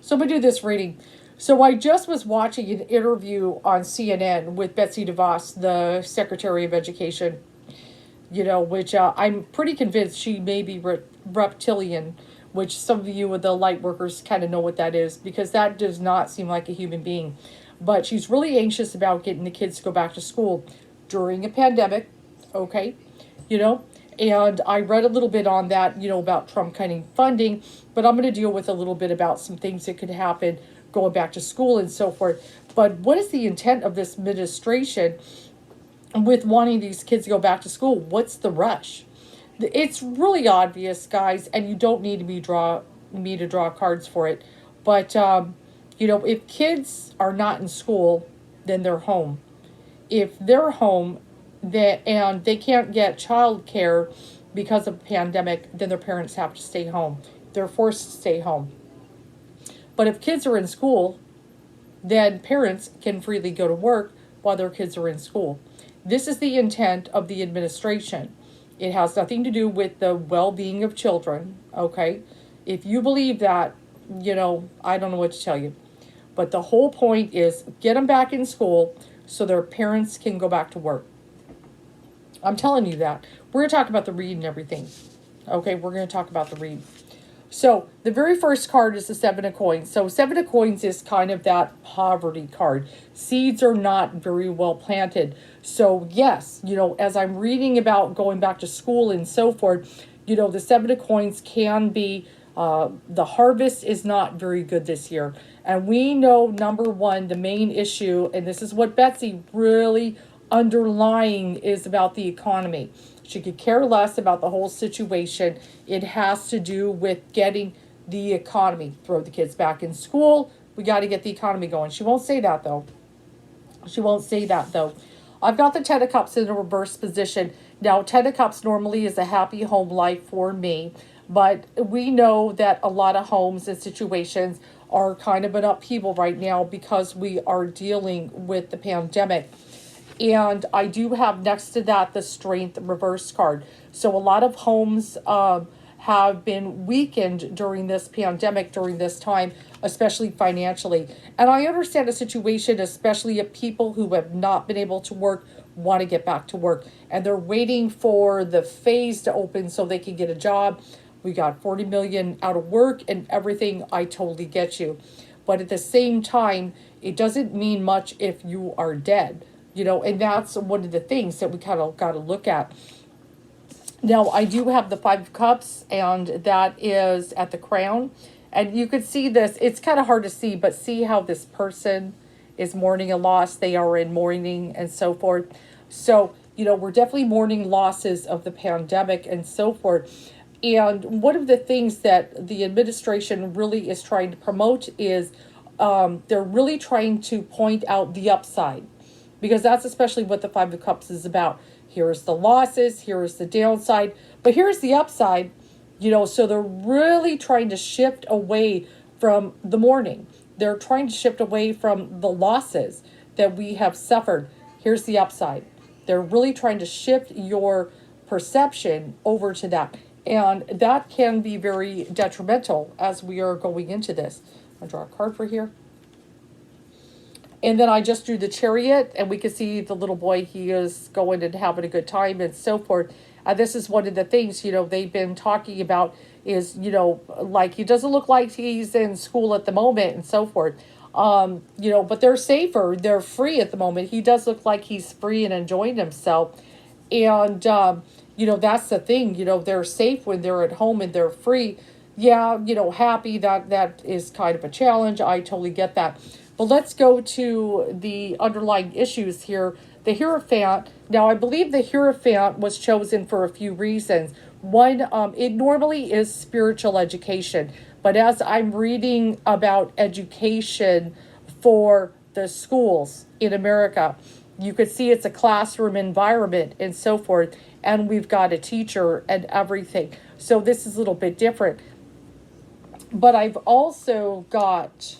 So I'm going to do this reading. So I just was watching an interview on CNN with Betsy Devos, the Secretary of Education, which I'm pretty convinced she may be reptilian, which some of you with the light workers kind of know what that is, because that does not seem like a human being. But she's really anxious about getting the kids to go back to school during a pandemic, okay? And I read a little bit on that, about Trump cutting funding, but I'm going to deal with a little bit about some things that could happen going back to school and so forth. But what is the intent of this administration with wanting these kids to go back to school? What's the rush? It's really obvious, guys, and you don't need me to draw cards for it. But, if kids are not in school, then they're home. If they're home, and they can't get child care because of the pandemic, then their parents have to stay home. They're forced to stay home. But if kids are in school, then parents can freely go to work while their kids are in school. This is the intent of the administration. It has nothing to do with the well-being of children, okay? If you believe that, I don't know what to tell you. But the whole point is get them back in school so their parents can go back to work. I'm telling you that. We're going to talk about the read and everything. Okay, we're going to talk about the read. So the very first card is the Seven of Coins. So Seven of Coins is kind of that poverty card. Seeds are not very well planted. So yes, as I'm reading about going back to school and so forth, the Seven of Coins can be, the harvest is not very good this year. And we know, number one, the main issue, and this is what Betsy really underlying is about the economy. She could care less about the whole situation. It has to do with getting the economy. Throw the kids back in school. We got to get the economy going. She won't say that, though. I've got the Ten of Cups in a reverse position. Now, Ten of Cups normally is a happy home life for me. But we know that a lot of homes and situations are kind of an upheaval right now because we are dealing with the pandemic. And I do have next to that the Strength reverse card. So a lot of homes have been weakened during this pandemic, during this time, especially financially. And I understand the situation, especially if people who have not been able to work want to get back to work. And they're waiting for the phase to open so they can get a job. We got 40 million out of work and everything. I totally get you. But at the same time, it doesn't mean much if you are dead. And that's one of the things that we kind of got to look at. Now, I do have the Five of Cups, and that is at the crown. And you could see this. It's kind of hard to see, but see how this person is mourning a loss. They are in mourning and so forth. So, we're definitely mourning losses of the pandemic and so forth. And one of the things that the administration really is trying to promote is they're really trying to point out the upside. Because that's especially what the Five of Cups is about. Here's the losses, here's the downside, but here's the upside, so they're really trying to shift away from the mourning. They're trying to shift away from the losses that we have suffered. Here's the upside. They're really trying to shift your perception over to that. And that can be very detrimental as we are going into this. I'll draw a card for here. And then I just drew the Chariot, and we can see the little boy, he is going and having a good time and so forth. This is one of the things, they've been talking about is, like he doesn't look like he's in school at the moment and so forth. But they're safer. They're free at the moment. He does look like he's free and enjoying himself. And, that's the thing, they're safe when they're at home and they're free. Yeah, happy, that is kind of a challenge. I totally get that. But let's go to the underlying issues here. The Hierophant. Now, I believe the Hierophant was chosen for a few reasons. One, it normally is spiritual education. But as I'm reading about education for the schools in America, you could see it's a classroom environment and so forth. And we've got a teacher and everything. So this is a little bit different. But I've also got...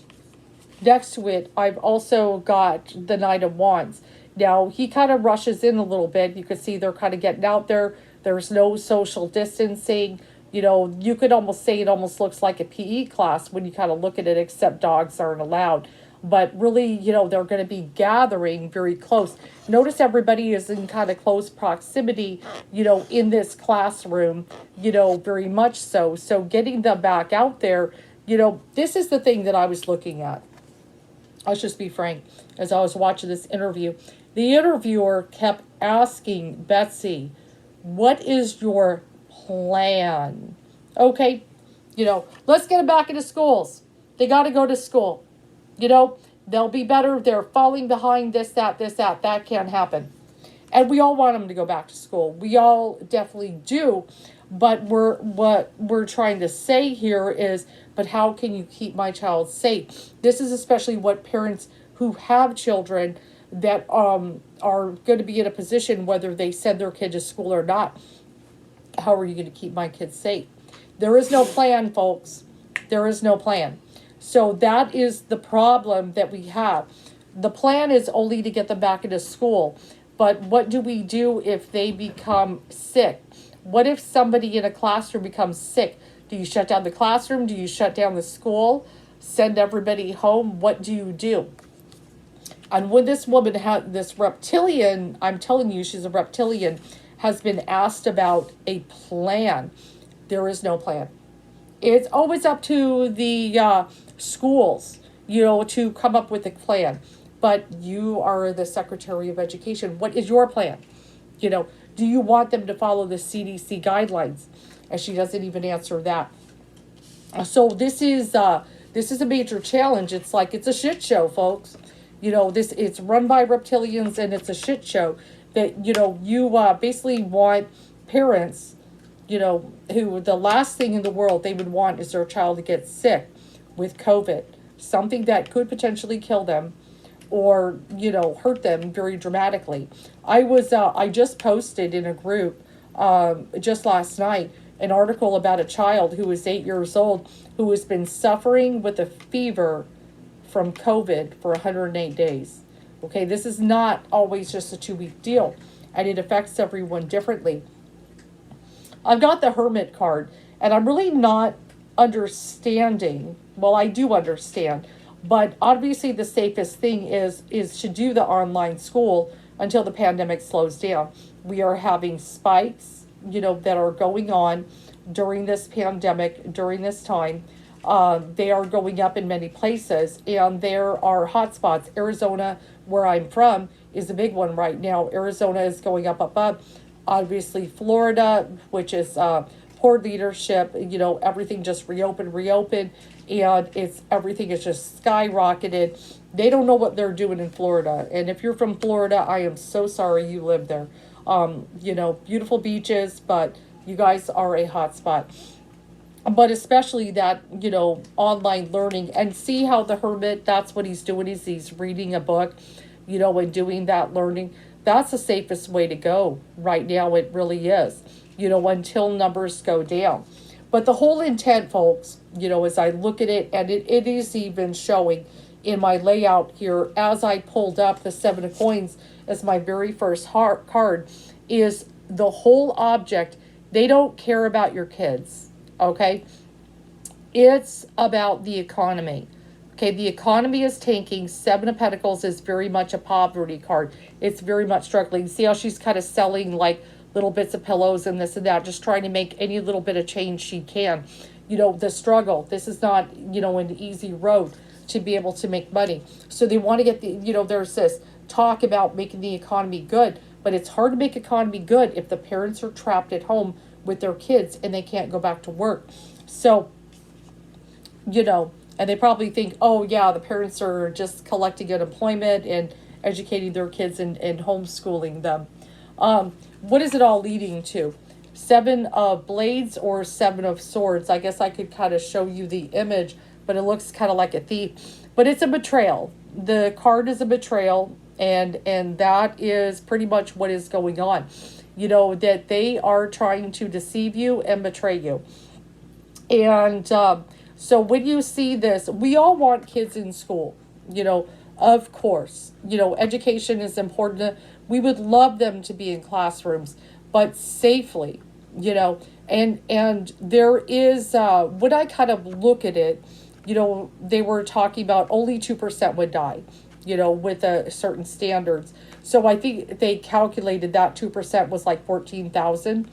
Next to it, I've also got the Knight of Wands. Now, he kind of rushes in a little bit. You can see they're kind of getting out there. There's no social distancing. You could almost say it almost looks like a PE class when you kind of look at it, except dogs aren't allowed. But really, they're going to be gathering very close. Notice everybody is in kind of close proximity, in this classroom, very much so. So getting them back out there, this is the thing that I was looking at. Let's just be frank. As I was watching this interview, the interviewer kept asking Betsy, what is your plan? Okay, let's get them back into schools. They got to go to school. They'll be better. They're falling behind this, that. That can't happen. And we all want them to go back to school. We all definitely do. But what we're trying to say here is, but how can you keep my child safe? This is especially what parents who have children that are going to be in a position whether they send their kid to school or not. How are you going to keep my kids safe? There is no plan, folks. There is no plan. So that is the problem that we have. The plan is only to get them back into school. But what do we do if they become sick? What if somebody in a classroom becomes sick? Do you shut down the classroom? Do you shut down the school? Send everybody home? What do you do? And when this woman had this reptilian, I'm telling you, she's a reptilian, has been asked about a plan. There is no plan. It's always up to the schools, to come up with a plan. But you are the Secretary of Education. What is your plan? Do you want them to follow the CDC guidelines? And she doesn't even answer that. So this is a major challenge. It's like it's a shit show, folks. It's run by reptilians and it's a shit show. That you basically want parents, who the last thing in the world they would want is their child to get sick with COVID, something that could potentially kill them or, hurt them very dramatically. I just posted in a group just last night an article about a child who is 8 years old who has been suffering with a fever from COVID for 108 days. Okay, this is not always just a 2-week deal, and it affects everyone differently. I've got the Hermit card, and I'm really not understanding. Well, I do understand, but obviously the safest thing is to do the online school until the pandemic slows down. We are having spikes, that are going on during this pandemic, during this time. They are going up in many places, and there are hot spots. Arizona, where I'm from, is a big one right now. Arizona is going up. Obviously, Florida, which is poor leadership, everything just reopened, and everything is just skyrocketed. They don't know what they're doing in Florida. And if you're from Florida, I am so sorry you live there. Beautiful beaches, but you guys are a hot spot. But especially that, online learning, and see how the Hermit, that's what he's doing, is he's reading a book, and doing that learning. That's the safest way to go right now. It really is, until numbers go down. But the whole intent, folks, as I look at it, and it is even showing in my layout here, as I pulled up the 7 of coins as my very first card, is the whole object. They don't care about your kids, okay? It's about the economy. Okay, the economy is tanking. 7 of Pentacles is very much a poverty card. It's very much struggling. See how she's kind of selling like little bits of pillows and this and that, just trying to make any little bit of change she can. The struggle. This is not, an easy road to be able to make money. So they want to get there's this talk about making the economy good, but it's hard to make economy good if the parents are trapped at home with their kids and they can't go back to work. So, and they probably think, oh yeah, the parents are just collecting unemployment and educating their kids and homeschooling them. What is it all leading to? 7 of Blades or 7 of Swords. I guess I could kind of show you the image, but it looks kind of like a thief. But it's a betrayal. The card is a betrayal, and that is pretty much what is going on. That they are trying to deceive you and betray you. And so when you see this, we all want kids in school, of course. Education is important. We would love them to be in classrooms, but safely, And there is, when I kind of look at it, they were talking about only 2% would die, with a certain standards. So I think they calculated that 2% was like 14,000.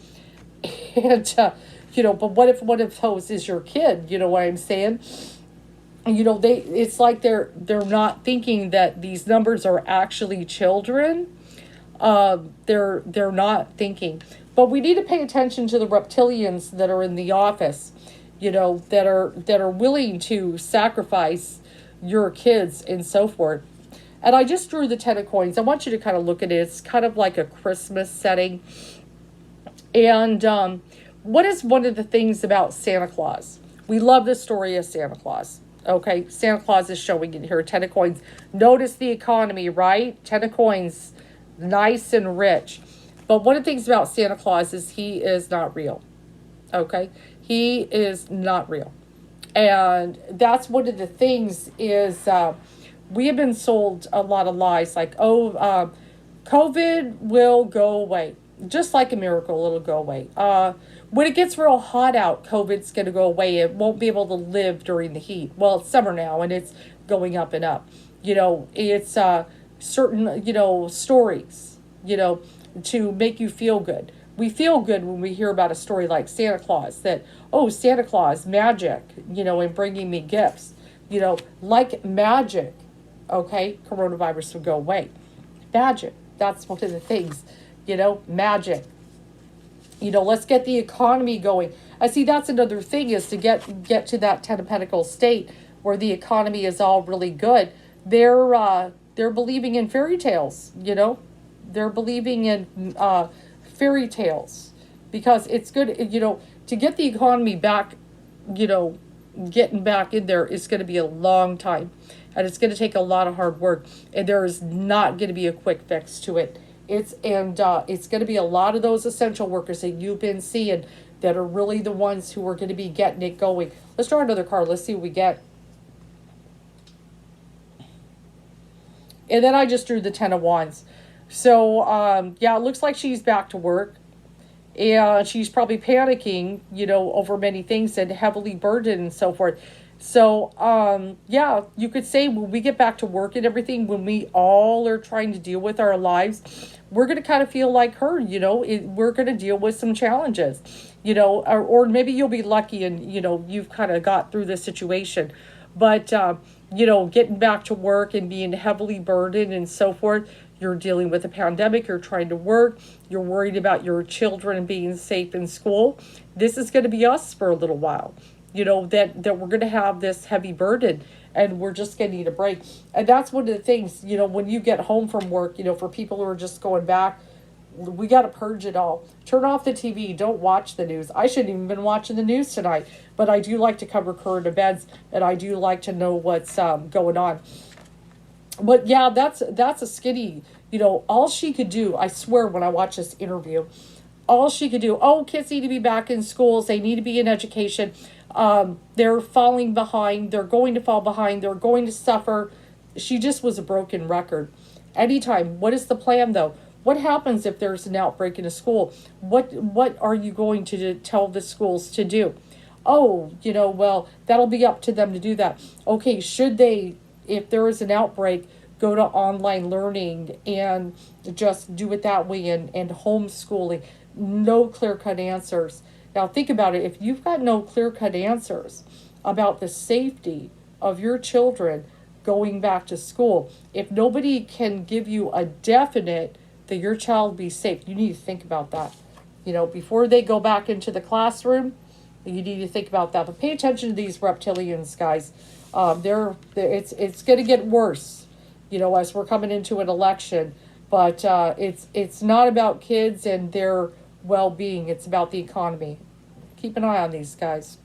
And, but what if one of those is your kid? You know what I'm saying? And, it's like they're not thinking that these numbers are actually children. They're not thinking. But we need to pay attention to the reptilians that are in the office, that are willing to sacrifice your kids and so forth. And I just drew the 10 of coins. I want you to kind of look at it. It's kind of like a Christmas setting. And what is one of the things about Santa Claus? We love the story of Santa Claus. Okay, Santa Claus is showing it here. 10 of coins. Notice the economy, right? 10 of coins, nice and rich. But one of the things about Santa Claus is he is not real. Okay, he is not real. And that's one of the things is we have been sold a lot of lies like, COVID will go away. Just like a miracle, it'll go away. When it gets real hot out, COVID's going to go away. It won't be able to live during the heat. Well, it's summer now, and it's going up and up. It's certain, stories, to make you feel good. We feel good when we hear about a story like Santa Claus, that, Santa Claus, magic, and bringing me gifts. Like magic, okay, coronavirus will go away. Magic, that's one of the things, magic. Let's get the economy going. I see that's another thing is to get to that 10 of Pentacles state where the economy is all really good. They're believing in fairy tales, They're believing in fairy tales because it's good, to get the economy back, getting back in there is going to be a long time, and it's going to take a lot of hard work, and there is not going to be a quick fix to it. It's going to be a lot of those essential workers that you've been seeing that are really the ones who are going to be getting it going. Let's draw another card. Let's see what we get. And then I just drew the 10 of Wands. So, it looks like she's back to work. And she's probably panicking, over many things and heavily burdened and so forth. So, you could say when we get back to work and everything, when we all are trying to deal with our lives, we're going to kind of feel like her, we're going to deal with some challenges, or maybe you'll be lucky and, you've kind of got through this situation. But, getting back to work and being heavily burdened and so forth, you're dealing with a pandemic, you're trying to work, you're worried about your children being safe in school. This is going to be us for a little while, that we're going to have this heavy burden and we're just going to need a break. And that's one of the things, when you get home from work, for people who are just going back, we got to purge it all. Turn off the TV. Don't watch the news. I shouldn't even been watching the news tonight, but I do like to cover current events and I do like to know what's going on. But yeah, that's a skinny, all she could do, I swear when I watch this interview, all she could do, kids need to be back in schools. They need to be in education. They're falling behind. They're going to fall behind. They're going to suffer. She just was a broken record. Anytime. What is the plan though? What happens if there's an outbreak in a school? What are you going to tell the schools to do? Well, that'll be up to them to do that. Okay, should they, if there is an outbreak, go to online learning and just do it that way and homeschooling? No clear-cut answers. Now think about it. If you've got no clear-cut answers about the safety of your children going back to school, if nobody can give you a definite that your child be safe, you need to think about that. Before they go back into the classroom, you need to think about that. But pay attention to these reptilians, guys. It's going to get worse, as we're coming into an election. But it's not about kids and their well-being. It's about the economy. Keep an eye on these guys.